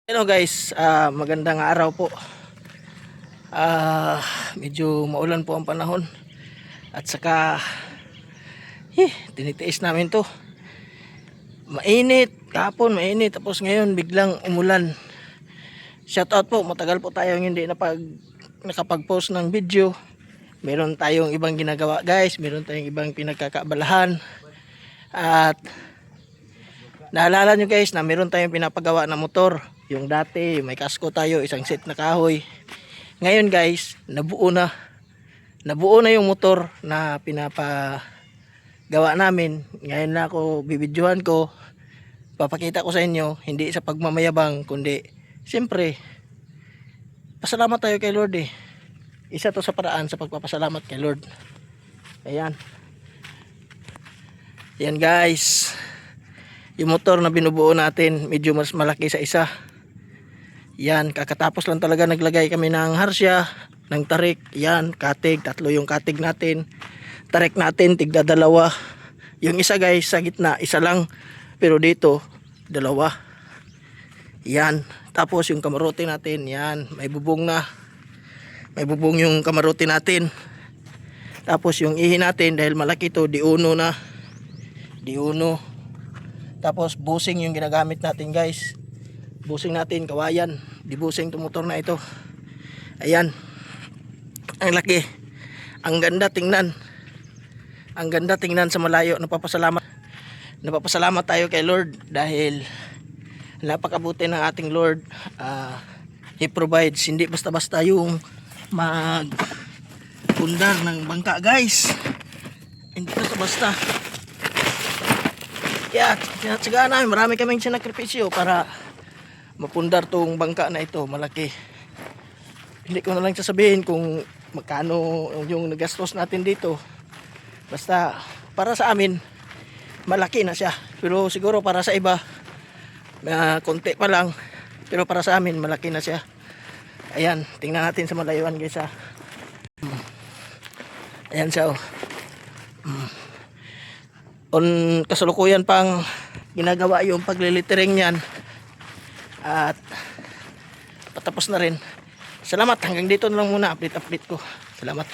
Hello guys, magandang araw po. Medyo maulan po ang panahon. At saka tinitiis namin to. Mainit, kahapon mainit, tapos ngayon biglang umulan. Shout out po, matagal po tayong hindi nakapag-post ng video. Meron tayong ibang ginagawa guys, meron tayong ibang pinagkakaabalahan. At naalala nyo guys na meron tayong pinapagawa na motor. Yung dati may kasko tayo, isang set na kahoy. Ngayon guys, nabuo na yung motor na pinapagawa namin. Ngayon na ako bibidyohan ko, papakita ko sa inyo, hindi sa pagmamayabang kundi siyempre pasalamat tayo kay Lord eh. Isa to sa paraan sa pagpapasalamat kay Lord. Ayan guys, yung motor na binubuo natin medyo mas malaki sa isa. Yan, kakatapos lang talaga naglagay kami ng harsya, ng tarik. Yan, katig, tatlo yung katig natin. Tarik natin, tigda dalawa. Yung isa guys, sa gitna, isa lang. Pero dito, dalawa. Yan, tapos yung kamarote natin, yan, may bubong na. May bubong yung kamarote natin. Tapos yung ihi natin, dahil malaki to, diuno na. Diuno. Tapos busing yung ginagamit natin guys. Busing natin, kawayan. Di busing to motor na ito. Ayan. Ang laki. Ang ganda tingnan. Ang ganda tingnan sa malayo. Napapasalamat tayo kay Lord dahil napakabuti ng ating Lord. He provides. Hindi basta-basta yung magpundar ng bangka guys. Hindi basta-basta. Kaya sinatsagaan namin, marami kaming sinakripisyo para mapundar tong bangka na ito, malaki. Hindi ko na lang sasabihin kung magkano yung nagastos natin dito. Basta para sa amin malaki na siya. Pero siguro para sa iba konti pa lang. Pero para sa amin malaki na siya. Ayan, tingnan natin sa malayuan guys ha. Ayan siya oh. On kasalukuyan pang ginagawa yung paglilitering niyan. At patapos na rin. Salamat, hanggang dito na lang muna update ko. Salamat.